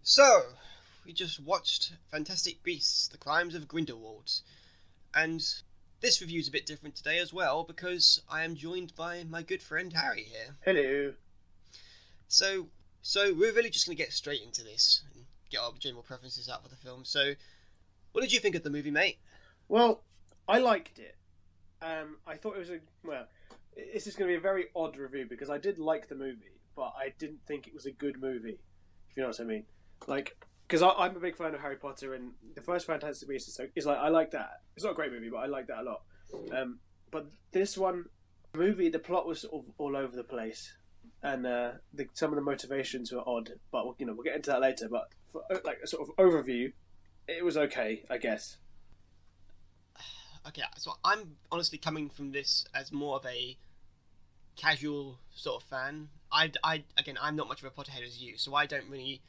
So, we just watched Fantastic Beasts: The Crimes of Grindelwald, and this review's a bit different today as well because I am joined by my good friend Harry here. Hello. So, so we're really just going to get straight into this and get our general preferences out for the film. So, what did you think of the movie, mate? Well, I liked it. I thought it was this is going to be a very odd review because I did like the movie, but I didn't think it was a good movie. If you know what I mean, because I'm a big fan of Harry Potter, and the first Fantastic Beasts is I like that. It's not a great movie, but I like that a lot. But this one, movie, the plot was sort of all over the place, and some of the motivations were odd. But we'll get into that later. But for like a sort of overview, it was okay, I guess. Okay, so I'm honestly coming from this as more of a casual sort of fan. Again, I'm not much of a Potterhead as you, so I don't really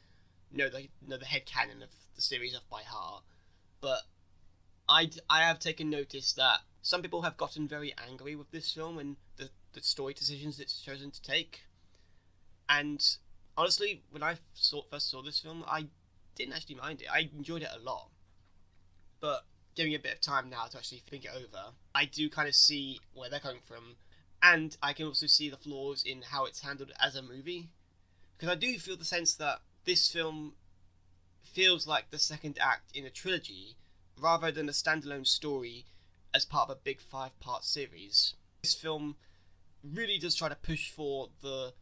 know the headcanon of the series off by heart. But I have taken notice that some people have gotten very angry with this film and the story decisions it's chosen to take. And honestly, when I first saw this film, I didn't actually mind it. I enjoyed it a lot. But giving it a bit of time now to actually think it over, I do kind of see where they're coming from. And I can also see the flaws in how it's handled as a movie. Because I do feel the sense that this film feels like the second act in a trilogy rather than a standalone story as part of a big 5-part series. This film really does try to push for the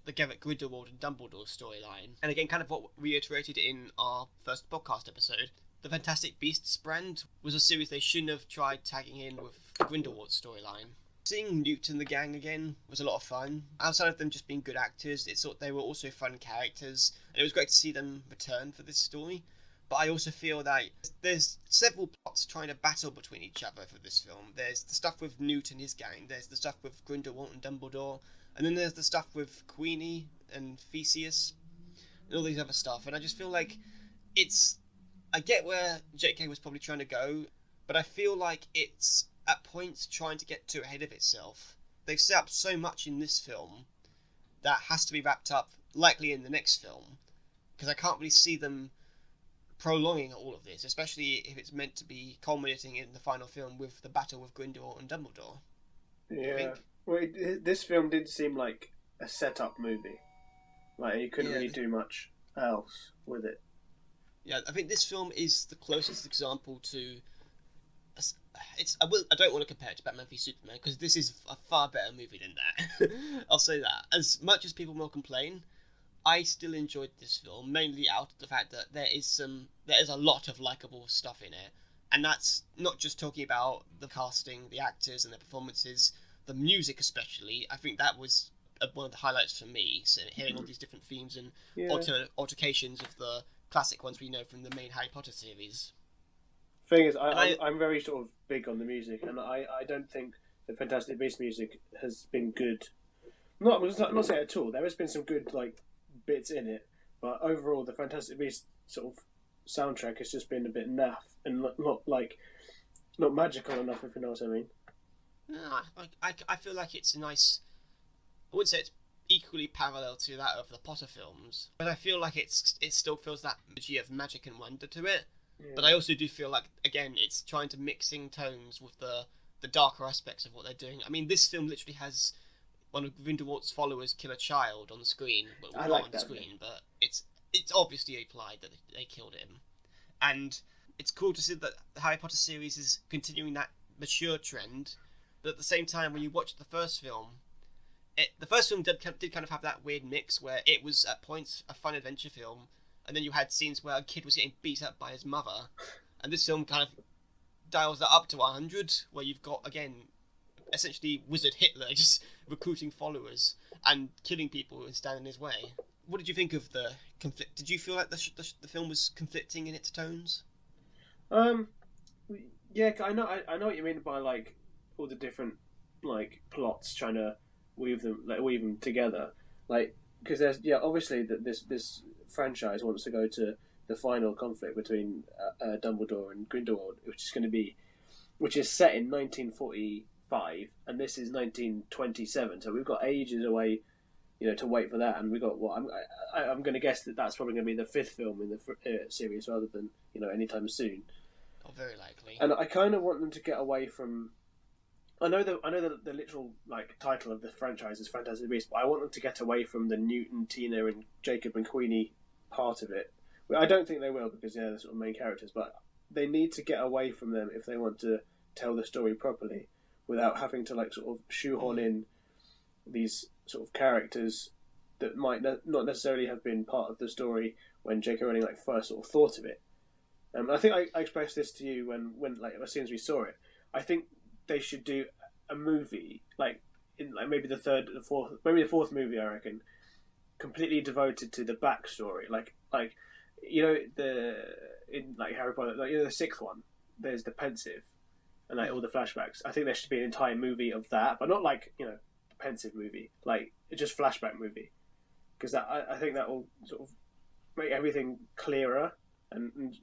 Geralt Grindelwald and Dumbledore storyline. And again, kind of what we reiterated in our first podcast episode, the Fantastic Beasts brand was a series they shouldn't have tried tagging in with the Grindelwald storyline. Seeing Newt and the gang again was a lot of fun. Outside of them just being good actors, they were also fun characters, and it was great to see them return for this story. But I also feel that there's several plots trying to battle between each other for this film. There's the stuff with Newt and his gang, there's the stuff with Grindelwald and Dumbledore, and then there's the stuff with Queenie and Theseus, and all these other stuff. And I just feel like I get where JK was probably trying to go, but I feel like it's at points trying to get too ahead of itself. They've set up so much in this film that has to be wrapped up likely in the next film, because I can't really see them prolonging all of this, especially if it's meant to be culminating in the final film with the battle with Grindelwald and Dumbledore. Yeah. Well, this film did seem like a set-up movie. Like, you couldn't really do much else with it. Yeah, I think this film is the closest example to... I don't want to compare it to Batman v Superman, because this is a far better movie than that. I'll say that. As much as people will complain, I still enjoyed this film, mainly out of the fact that there is a lot of likeable stuff in it. And that's not just talking about the casting, the actors and their performances, the music especially. I think that was one of the highlights for me, so hearing all these different themes and altercations of the classic ones we know from the main Harry Potter series. Thing is, I'm very sort of big on the music, and I don't think the Fantastic Beasts music has been good. I'm not saying at all. There has been some good bits in it, but overall, the Fantastic Beasts sort of soundtrack has just been a bit naff and not magical enough, if you know what I mean. No, I feel like it's a nice... I wouldn't say it's equally parallel to that of the Potter films, but I feel like it still feels that energy of magic and wonder to it. Yeah. But I also do feel like, again, it's trying to mixing tones with the darker aspects of what they're doing. I mean, this film literally has one of Grindelwald's followers kill a child on the screen, but not on the screen, but it's obviously implied that they killed him. And it's cool to see that the Harry Potter series is continuing that mature trend, but at the same time, when you watch the first film, the first film did kind of have that weird mix where it was at points a fun adventure film, and then you had scenes where a kid was getting beat up by his mother, and this film kind of dials that up to 100, where you've got, again, essentially Wizard Hitler just recruiting followers and killing people who stand in his way. What did you think of the conflict? Did you feel like the film was conflicting in its tones? Yeah, I know what you mean by all the different plots trying to weave them together, because there's obviously that this franchise wants to go to the final conflict between Dumbledore and Grindelwald, which is set in 1945, and this is 1927. So we've got ages away to wait for that. And we got I'm going to guess that's probably going to be the fifth film in the series rather than anytime soon. Oh, very likely. And I kind of want them to get away from. I know the literal title of the franchise is Fantastic Beasts, but I want them to get away from the Newton, Tina, and Jacob and Queenie part of it. I don't think they will because they're the sort of main characters, but they need to get away from them if they want to tell the story properly without having to sort of shoehorn in these sort of characters that might not necessarily have been part of the story when J.K. Rowling first sort of thought of it. I think I expressed this to you when as soon as we saw it. I think they should do a movie in maybe the fourth movie. I reckon completely devoted to the backstory, in Harry Potter, the sixth one. There's the pensive and all the flashbacks. I think there should be an entire movie of that, but not the pensive movie, just flashback movie, because I think that will sort of make everything clearer and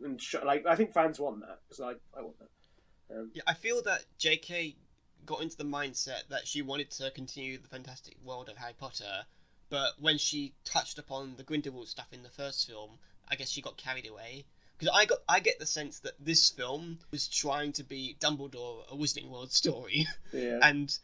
I think fans want that because I want that. Yeah, I feel that J.K. got into the mindset that she wanted to continue the fantastic world of Harry Potter, but when she touched upon the Grindelwald stuff in the first film, I guess she got carried away. Because I get the sense that this film was trying to be Dumbledore, a Wizarding World story. Yeah. And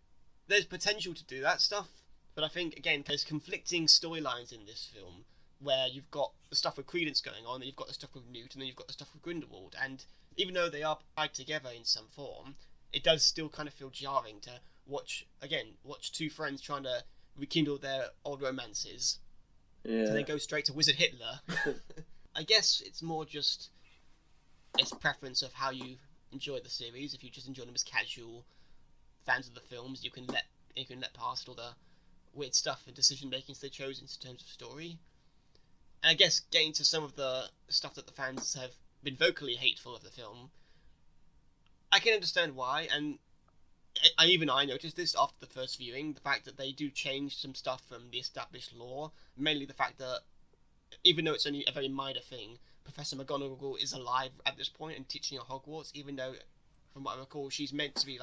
there's potential to do that stuff, but I think, again, there's conflicting storylines in this film, where you've got the stuff with Credence going on, and you've got the stuff with Newt, and then you've got the stuff with Grindelwald, and even though they are tied together in some form, it does still kind of feel jarring to watch two friends trying to rekindle their old romances. Yeah. To then go straight to Wizard Hitler. I guess it's more just it's preference of how you enjoy the series. If you just enjoy them as casual fans of the films, you can let past all the weird stuff and decision makings they chose in terms of story. And I guess getting to some of the stuff that the fans have been vocally hateful of the film, I can understand why, and I noticed this after the first viewing, the fact that they do change some stuff from the established lore, mainly the fact that, even though it's only a very minor thing, Professor McGonagall is alive at this point and teaching at Hogwarts, even though, from what I recall, she's meant to be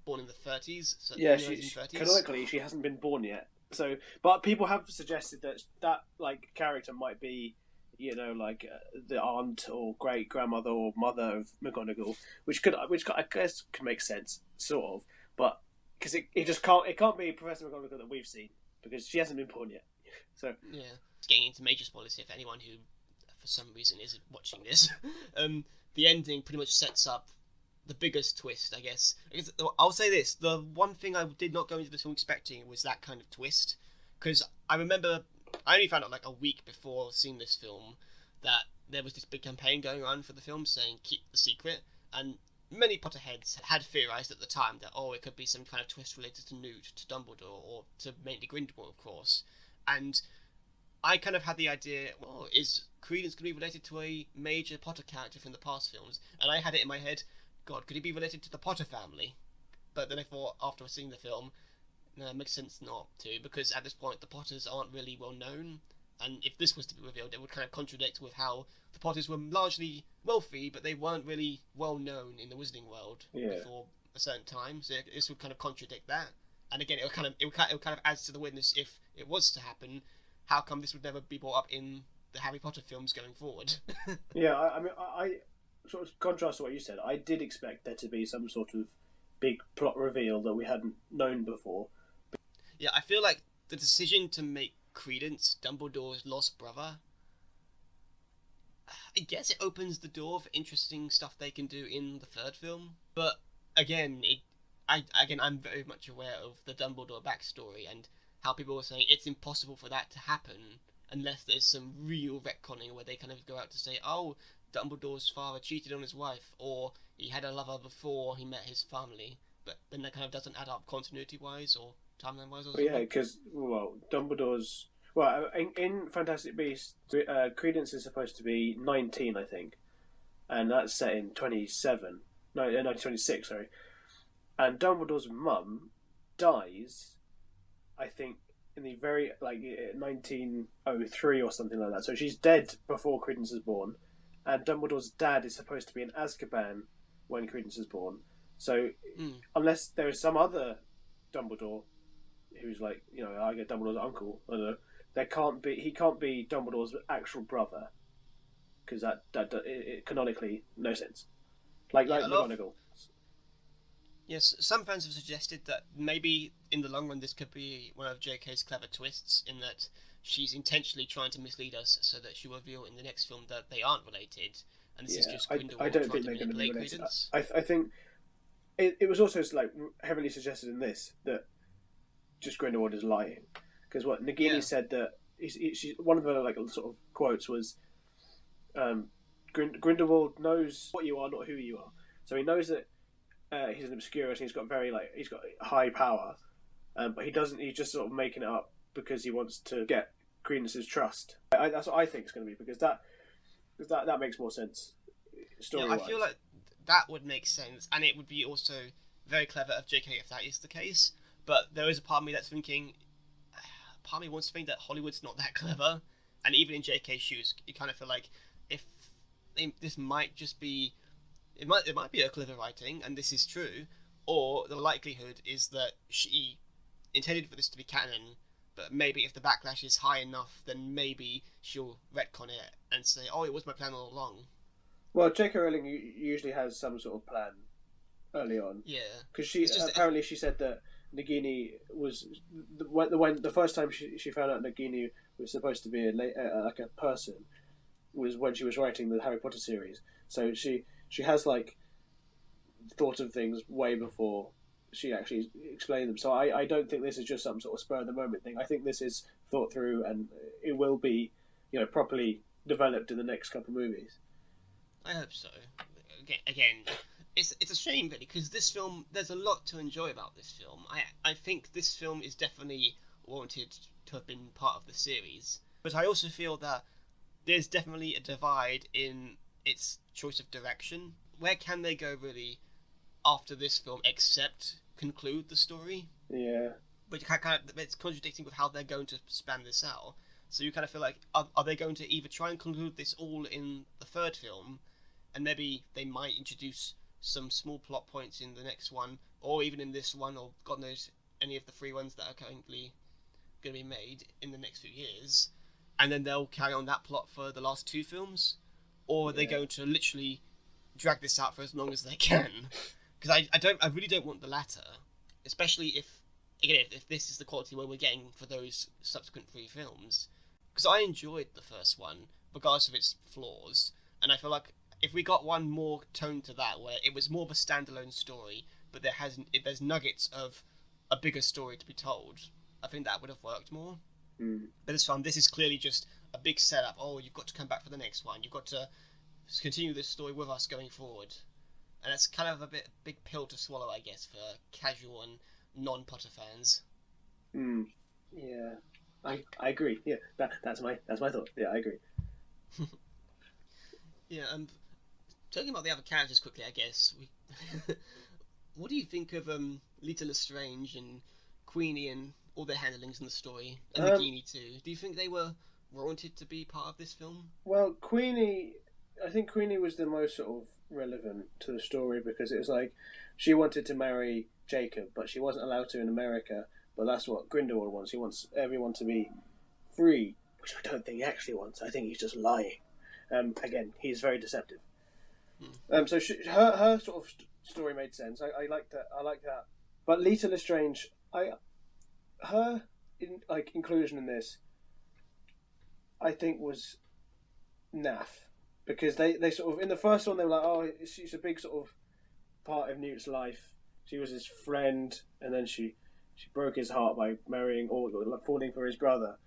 born in the 30s. So yeah, canonically she hasn't been born yet. So, but people have suggested that character might be, the aunt or great grandmother or mother of McGonagall, which I guess could make sense, sort of. But because it can't be Professor McGonagall that we've seen because she hasn't been born yet. So yeah, getting into major spoilers if anyone who, for some reason, isn't watching this. The ending pretty much sets up the biggest twist, I guess. I'll say this: the one thing I did not go into this film expecting was that kind of twist, because I remember I only found out a week before seeing this film that there was this big campaign going on for the film saying keep the secret, and many Potterheads had theorised at the time that it could be some kind of twist related to Newt, to Dumbledore, or to mainly Grindelwald, of course. And I kind of had the idea, is Credence going to be related to a major Potter character from the past films? And I had it in my head, God, could he be related to the Potter family? But then I thought, after seeing the film, no, it makes sense not to, because at this point the Potters aren't really well known, and if this was to be revealed, it would kind of contradict with how the Potters were largely wealthy, but they weren't really well known in the Wizarding world before a certain time. So this would kind of contradict that, and again, it would kind of adds to the weirdness if it was to happen. How come this would never be brought up in the Harry Potter films going forward? Yeah, I mean, I sort of contrast to what you said. I did expect there to be some sort of big plot reveal that we hadn't known before. Yeah, I feel like the decision to make Credence Dumbledore's lost brother, I guess it opens the door for interesting stuff they can do in the third film. But again, I'm very much aware of the Dumbledore backstory and how people were saying it's impossible for that to happen unless there's some real retconning where they kind of go out to say, Dumbledore's father cheated on his wife, or he had a lover before he met his family. But then that kind of doesn't add up continuity-wise or timeline-wise or something. Yeah, because, Dumbledore's... in Fantastic Beasts, Credence is supposed to be 19, I think. And that's set in 1926, sorry. And Dumbledore's mum dies, I think, in the very, 1903 or something like that. So she's dead before Credence is born. And Dumbledore's dad is supposed to be in Azkaban when Credence is born. So, unless there is some other Dumbledore, who's like, I get Dumbledore's uncle. I don't know. He can't be Dumbledore's actual brother because it canonically no sense. Like McGonagall. Yes, some fans have suggested that maybe in the long run this could be one of JK's clever twists in that she's intentionally trying to mislead us so that she'll reveal in the next film that they aren't related, and this is just Grindelwald I don't trying think to they're going to be manipulate related. Credence. I think it was also like heavily suggested in this that just Grindelwald is lying because what Nagini said that she one of the like sort of quotes was Grindelwald knows what you are, not who you are. So he knows that he's an Obscurus and he's got high power, but he doesn't. He's just sort of making it up because he wants to get Credence's trust. That's what I think it's going to be because that makes more sense. Story-wise. I feel like that would make sense, and it would be also very clever of JK if that is the case. But there is a part of me that's thinking, part of me wants to think that Hollywood's not that clever, and even in JK's shoes, you kind of feel like if this might just be, it might be a clever writing, and this is true, or the likelihood is that she intended for this to be canon, but maybe if the backlash is high enough, then maybe she'll retcon it and say, "Oh, it was my plan all along." Well, J.K. Rowling usually has some sort of plan early on. Yeah, because she apparently she said that Nagini was when the first time she found out Nagini was supposed to be like a person was when she was writing the Harry Potter series. So she has like thought of things way before she actually explained them. So I don't think this is just some sort of spur of the moment thing. I think this is thought through and it will be properly developed in the next couple of movies. I hope so. Again, it's a shame really because this film, there's a lot to enjoy about this film. I think this film is definitely warranted to have been part of the series, but I also feel that there's definitely a divide in its choice of direction. Where can they go really after this film except conclude the story? Yeah. But it's contradicting with how they're going to span this out. So you kind of feel like, are they going to either try and conclude this all in the third film, and maybe they might introduce some small plot points in the next one, or even in this one, or God knows any of the 3 ones that are currently going to be made in the next few years, and then they'll carry on that plot for the last 2 films, or are they going to literally drag this out for as long as they can? Because I really don't want the latter, especially if this is the quality where we're getting for those subsequent 3 films. Because I enjoyed the first one, regardless of its flaws, and I feel like if we got one more tone to that, where it was more of a standalone story, but there's nuggets of a bigger story to be told, I think that would have worked more. Mm. But this one, this is clearly just a big setup. Oh, you've got to come back for the next one. You've got to continue this story with us going forward. And that's kind of a big pill to swallow, I guess, for casual and non-Potter fans. Mm. Yeah, I agree. Yeah, that's my thought. Yeah, I agree. Yeah, talking about the other characters quickly, I guess. What do you think of Lita Lestrange and Queenie and all their handlings in the story, and Nagini too? Do you think they were warranted to be part of this film? Well, I think Queenie was the most sort of relevant to the story because it was like she wanted to marry Jacob, but she wasn't allowed to in America. But that's what Grindelwald wants. He wants everyone to be free, which I don't think he actually wants. I think he's just lying. Again, he's very deceptive. So her sort of story made sense. I like that. I like that. But Lita Lestrange, her inclusion in this, I think was naff because they sort of in the first one they were like, oh, she's a big sort of part of Newt's life. She was his friend, and then she broke his heart by marrying or falling for his brother.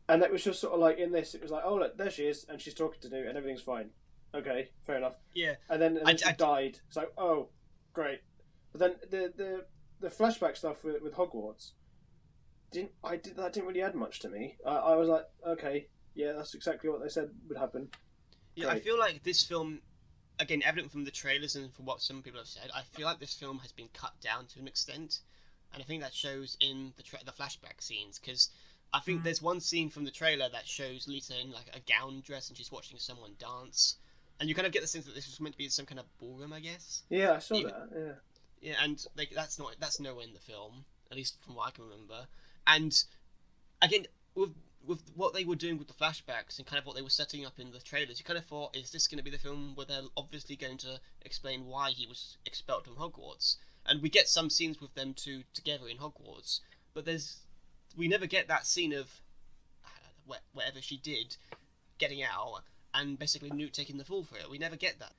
And that was just sort of like in this, it was like, oh look, there she is, and she's talking to Newt, and everything's fine. Okay, fair enough. Yeah. And then she died. It's like, oh, great. But then the flashback stuff with Hogwarts that didn't really add much to me. I was like, okay, yeah, that's exactly what they said would happen. Yeah, great. I feel like this film, again, evident from the trailers and from what some people have said, I feel like this film has been cut down to an extent, and I think that shows in the flashback scenes because I think there's one scene from the trailer that shows Lita in like a gown dress and she's watching someone dance. And you kind of get the sense that this was meant to be some kind of ballroom, I guess. Yeah, I saw that. Yeah. Yeah, and that's nowhere in the film. at least from what I can remember. And again, with what they were doing with the flashbacks and kind of what they were setting up in the trailers, you kind of thought, is this going to be the film where they're obviously going to explain why he was expelled from Hogwarts? And we get some scenes with them two together in Hogwarts, but we never get that scene of whatever she did getting out and basically Newt taking the fall for it. We never get that.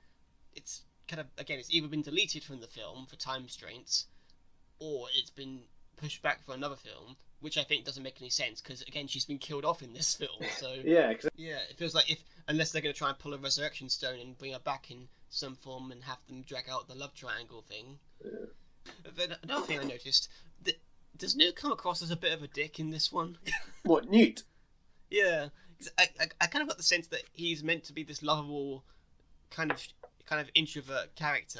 It's kind of, again, it's either been deleted from the film for time restraints, or it's been pushed back for another film, which I think doesn't make any sense because, again, she's been killed off in this film. So yeah, it feels like unless they're going to try and pull a resurrection stone and bring her back in some form and have them drag out the love triangle thing. Yeah. But another thing I noticed, does Newt come across as a bit of a dick in this one? What, Newt? Yeah, I kind of got the sense that he's meant to be this lovable, kind of introvert character.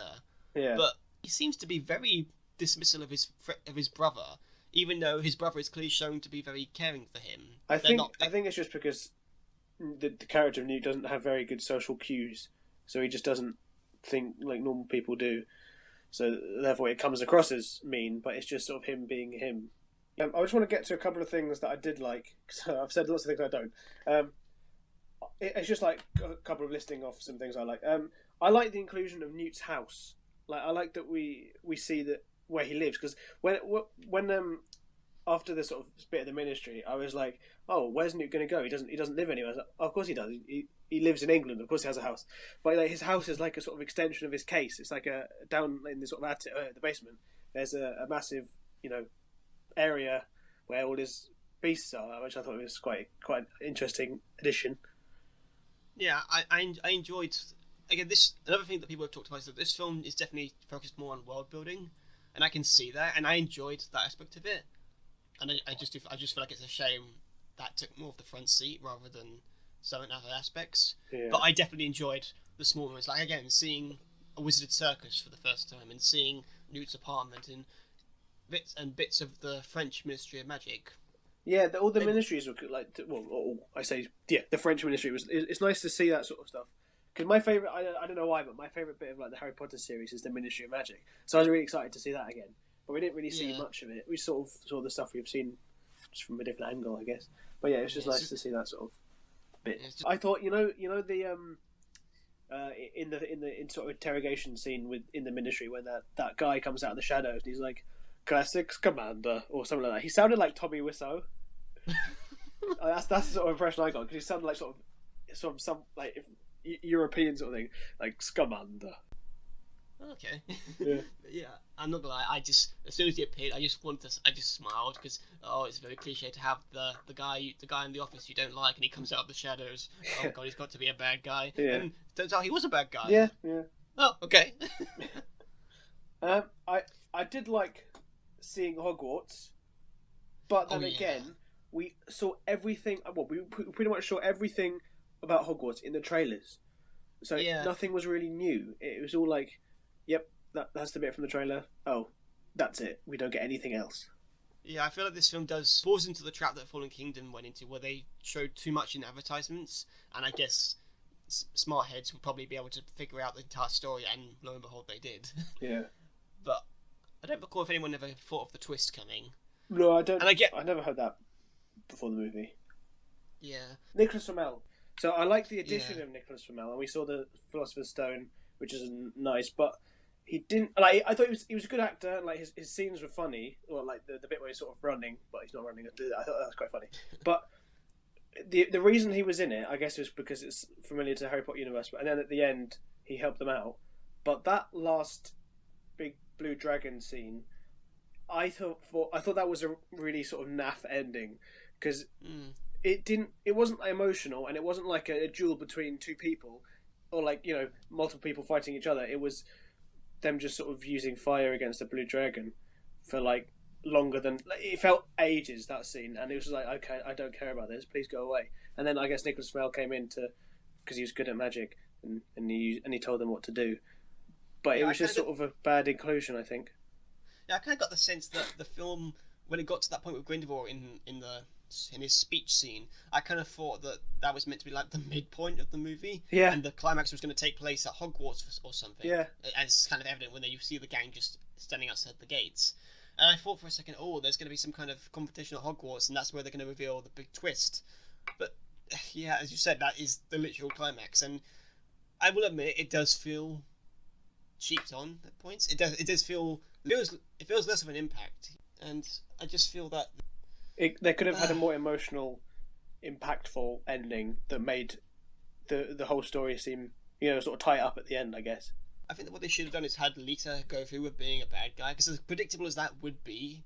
Yeah. But he seems to be very dismissal of his brother, even though his brother is clearly shown to be very caring for him. I think it's just because the character of Newt doesn't have very good social cues, so he just doesn't think like normal people do. So therefore, it comes across as mean, but it's just sort of him being him. I just want to get to a couple of things that I did like. So I've said lots of things I don't. It's just like a couple of listing off some things I like. I like the inclusion of Newt's house. Like I like that we see that where he lives, because when after the sort of bit of the ministry, I was like, oh, where's Newt going to go? He doesn't live anywhere. I was like, oh, of course he does. He lives in England. Of course he has a house. But like, his house is like a sort of extension of his case. It's like down in the sort of the basement. There's a massive area where all his beasts are, which I thought was quite an interesting addition. Yeah, I enjoyed. Again, another thing that people have talked about is that this film is definitely focused more on world building, and I can see that, and I enjoyed that aspect of it. And I just feel like it's a shame that took more of the front seat rather than some other aspects. Yeah. But I definitely enjoyed the small moments, like again seeing a wizarded circus for the first time and seeing Newt's apartment and bits of the French Ministry of Magic. Yeah, all the ministries were like. Well, the French ministry was. It's nice to see that sort of stuff. Because my favourite, I don't know why, but my favourite bit of like the Harry Potter series is the Ministry of Magic. So I was really excited to see that again. But we didn't really see much of it. We sort of saw the stuff we've seen just from a different angle, I guess. But yeah, it was just nice to see that sort of bit. I thought, the in sort of interrogation scene in the Ministry when that guy comes out of the shadows and he's like, "Classics Commander" or something like that. He sounded like Tommy Wiseau. That's the sort of impression I got, because he sounded like sort of some like European sort of thing, like Scamander. Okay. Yeah. Yeah, I'm not gonna lie. I just, as soon as he appeared, I just smiled because it's very cliche to have the guy in the office you don't like, and he comes out of the shadows. Oh god, he's got to be a bad guy. Yeah. And turns out he was a bad guy. Yeah. Oh, okay. I did like seeing Hogwarts, but then again, we saw everything. Well, we pretty much saw everything about Hogwarts in the trailers, so nothing was really new. It was all like, yep, that's the bit from the trailer. Oh, that's it. We don't get anything else. Yeah, I feel like this film falls into the trap that Fallen Kingdom went into, where they showed too much in advertisements, and I guess smart heads would probably be able to figure out the entire story, and lo and behold, they did. Yeah. But I don't recall if anyone ever thought of the twist coming. No, I don't. I never heard that before the movie. Yeah. Nicholas Flamel. So I like the addition of Nicholas Flamel, and we saw the Philosopher's Stone, which is nice, but he didn't like. I thought he was a good actor, and like his scenes were funny, or like the bit where he's sort of running, but he's not running. I thought that was quite funny. But the reason he was in it, I guess, was because it's familiar to the Harry Potter universe. And then at the end, he helped them out. But that last big blue dragon scene, I thought that was a really sort of naff ending, because it wasn't emotional, and it wasn't like a duel between two people, or like, multiple people fighting each other. It was them just sort of using fire against the blue dragon for like longer than, it felt ages, that scene, and it was like, okay, I don't care about this, please go away. And then I guess Nicholas Flamel came in because he was good at magic, and he told them what to do. But it was just sort of a bad inclusion, I think. Yeah, I kind of got the sense that the film, when it got to that point with Grindelwald in his speech scene, I kind of thought that was meant to be like the midpoint of the movie. Yeah. And the climax was going to take place at Hogwarts or something. Yeah. As kind of evident when you see the gang just standing outside the gates. And I thought for a second, oh, there's going to be some kind of competition at Hogwarts, and that's where they're going to reveal the big twist. But yeah, as you said, that is the literal climax, and I will admit it does feel cheaped on at points. It does feel it feels less of an impact, and I just feel that they could have had a more emotional, impactful ending that made the whole story seem, sort of tie it up at the end, I guess. I think that what they should have done is had Lita go through with being a bad guy, because as predictable as that would be,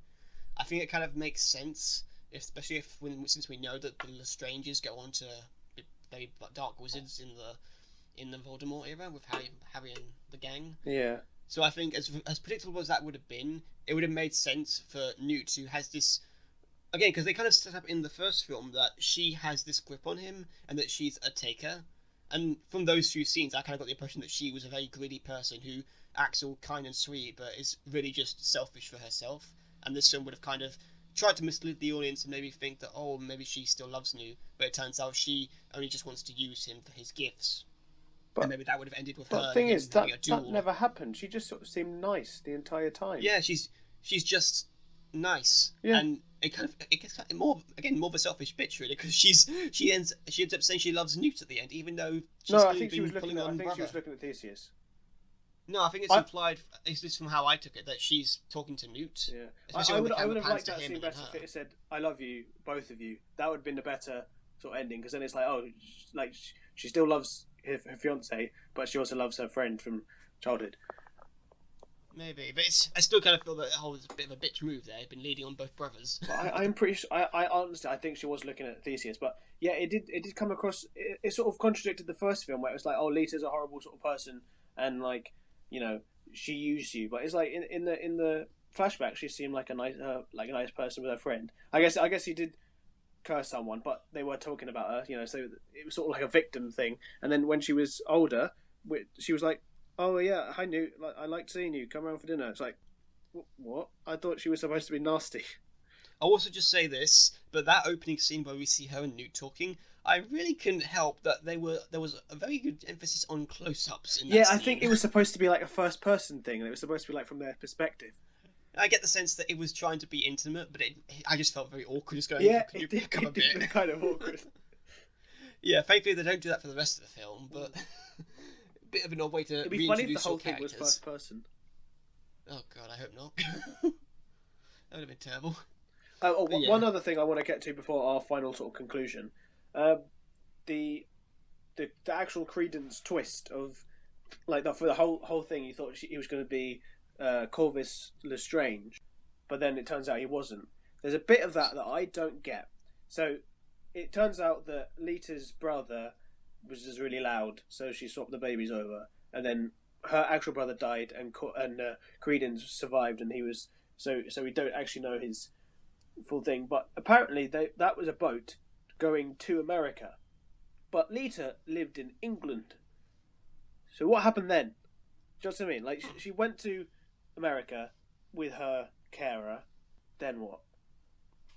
I think it kind of makes sense, especially since we know that the Lestranges go on to be very dark wizards in the Voldemort era with Harry and the gang. Yeah. So I think as predictable as that would have been, it would have made sense for Newt, who has this, again, because they kind of set up in the first film that she has this grip on him and that she's a taker. And from those few scenes, I kind of got the impression that she was a very greedy person who acts all kind and sweet, but is really just selfish for herself. And this film would have kind of tried to mislead the audience and maybe think that, oh, maybe she still loves Newt, but it turns out she only just wants to use him for his gifts. And maybe that would have ended with her. The thing is, having a duel. that never happened. She just sort of seemed nice the entire time. Yeah, she's just nice. Yeah. And it gets kind of more of a selfish bitch, really, because she ends up saying she loves Newt at the end, even though she's I think she was looking looking at Theseus. No, I think it's implied, at least from how I took it, that she's talking to Newt. Yeah, I would have liked that scene better if it said, "I love you, both of you." That would have been the better sort of ending, because then it's like, oh, like she still loves her fiance, but she also loves her friend from childhood. Maybe, but I still kind of feel that it's a bit of a bitch move there. Been leading on both brothers. I'm pretty sure. I honestly, I think she was looking at Theseus, but yeah, it did come across. It sort of contradicted the first film, where it was like, oh, Lita's a horrible sort of person, and like, she used you. But it's like in the flashback, she seemed like a nice person with her friend. I guess he did curse someone, but they were talking about her, so it was sort of like a victim thing. And then when she was older, she was like, oh yeah, hi Newt, I liked seeing you, come around for dinner. It's like, what? I thought she was supposed to be nasty. I'll also just say this, but that opening scene where we see her and Newt talking, I really couldn't help that there was a very good emphasis on close-ups in that scene. I think it was supposed to be like a first-person thing, and it was supposed to be like from their perspective. I get the sense that it was trying to be intimate, but I just felt very awkward just going, can you pick up a bit? It kind of awkward. Yeah, thankfully they don't do that for the rest of the film, but a bit of an odd way to It'd be funny if the whole thing was first person. Oh god, I hope not. That would have been terrible. One other thing I want to get to before our final sort of conclusion. The actual Credence twist of, like, for the whole thing, you thought he was going to be Corvus Lestrange, but then it turns out he wasn't. There's a bit of that I don't get. So it turns out that Lita's brother was just really loud, so she swapped the babies over, and then her actual brother died, and Credence survived, and he was so we don't actually know his full thing. But apparently that was a boat going to America, but Lita lived in England. So what happened then? Do you know what I mean? Like, she went to America with her carer. Then what?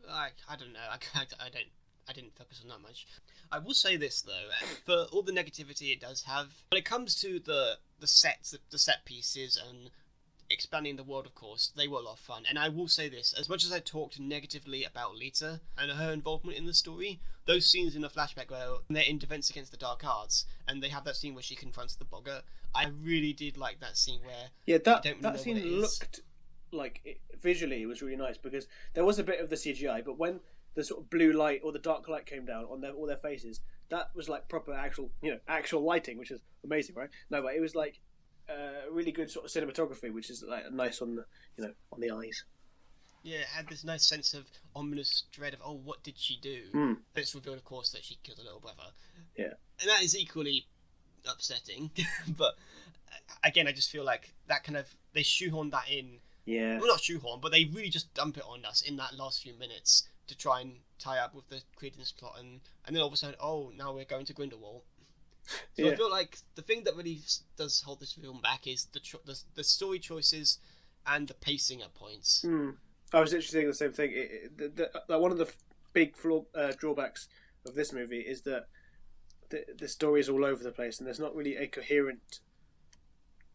I don't know. I didn't focus on that much. I will say this though, for all the negativity it does have, when it comes to the set pieces and expanding the world, of course, they were a lot of fun. And I will say this, as much as I talked negatively about Lita and her involvement in the story, those scenes in the flashback where they're in defense against the dark arts and they have that scene where she confronts the boggart, I really did like that scene where that scene looked like visually it was really nice, because there was a bit of the CGI, but when the sort of blue light or the dark light came down on all their faces, that was like proper actual lighting, which is amazing, right? No, but it was like really good sort of cinematography, which is like nice on the on the eyes. Yeah, it had this nice sense of ominous dread of, oh, what did she do? But it's revealed, of course, that she killed a little brother. Yeah, and that is equally upsetting. But again, I just feel like that kind of, they shoehorn that in. Yeah, well, not shoehorn, but they really just dump it on us in that last few minutes to try and tie up with the Credence plot, and then all of a sudden, oh, now we're going to Grindelwald. So yeah. I feel like the thing that really does hold this film back is the story choices and the pacing at points. I was literally saying the same thing. One of the big drawbacks of this movie is that the story is all over the place and there's not really a coherent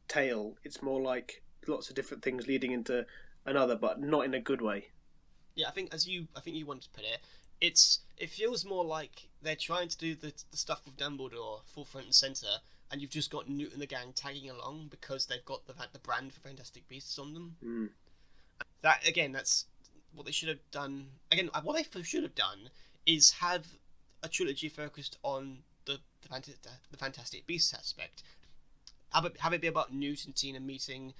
tale. It's more like lots of different things leading into another, but not in a good way. Yeah, I think you wanted to put it, it feels more like they're trying to do the stuff with Dumbledore full front and center, and you've just got Newt and the gang tagging along because they've got the brand for Fantastic Beasts on them. Mm. That again, that's what they should have done. Again, what they should have done is have a trilogy focused on the Fantastic Beasts aspect. Have it be about Newt and Tina meeting.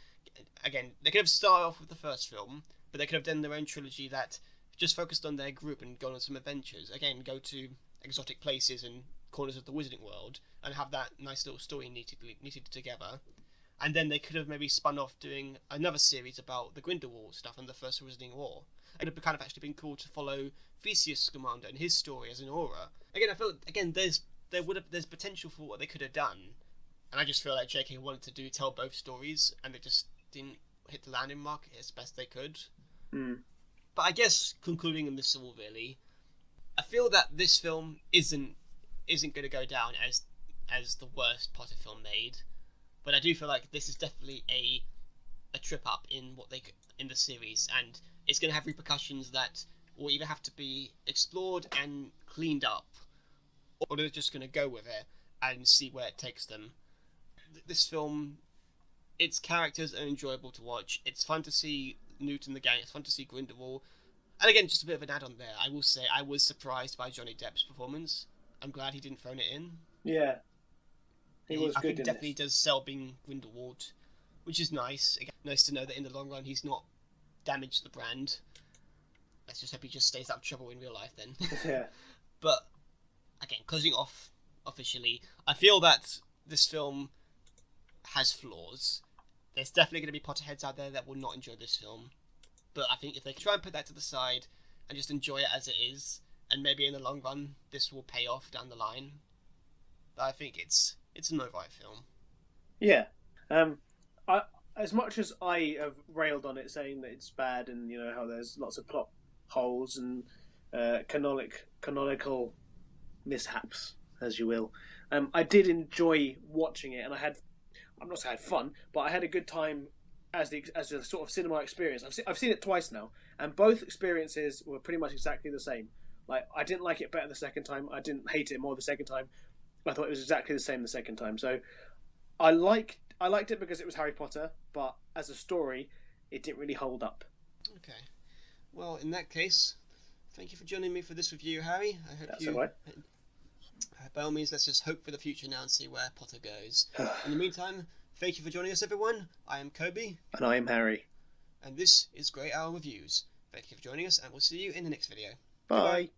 Again, they could have started off with the first film, but they could have done their own trilogy that just focused on their group and gone on some adventures. Again, go to exotic places and corners of the wizarding world and have that nice little story knitted together. And then they could have maybe spun off doing another series about the Grindelwald stuff and the First Wizarding War. It would have kind of actually been cool to follow Theseus Scamander and his story as an aura. Again, I feel there's potential for what they could have done, and I just feel like JK wanted to tell both stories, and they just didn't hit the landing mark as best they could. Mm. But I guess concluding in this all really, I feel that this film isn't going to go down as the worst Potter film made. But I do feel like this is definitely a trip up in in the series, and it's going to have repercussions that will either have to be explored and cleaned up, or they're just going to go with it and see where it takes them. This film, its characters are enjoyable to watch. It's fun to see Newt and the gang. It's fun to see Grindelwald. And again, just a bit of an add-on there. I will say I was surprised by Johnny Depp's performance. I'm glad he didn't phone it in. Yeah. He was I good think in definitely this. does sell being Grindelwald, which is nice. Again, nice to know that in the long run he's not damaged the brand. Let's just hope he just stays out of trouble in real life then. Yeah. But again, closing off officially, I feel that this film has flaws. There's definitely going to be Potterheads out there that will not enjoy this film. But I think if they try and put that to the side and just enjoy it as it is, and maybe in the long run this will pay off down the line. But I think it's an alright film. Yeah. As much as I have railed on it, saying that it's bad and how there's lots of plot holes and canonical mishaps, as you will, I did enjoy watching it, and I'm not saying I had fun, but I had a good time as a sort of cinema experience. I've seen it twice now, and both experiences were pretty much exactly the same. Like, I didn't like it better the second time. I didn't hate it more the second time. I thought it was exactly the same the second time. So I liked it because it was Harry Potter, but as a story, it didn't really hold up. Okay. Well, in that case, thank you for joining me for this review, Harry. I hope That's all right. By all means, let's just hope for the future now and see where Potter goes. In the meantime, thank you for joining us, everyone. I am Kobi. And I am Harry. And this is Grey Owl Reviews. Thank you for joining us, and we'll see you in the next video. Bye. Goodbye.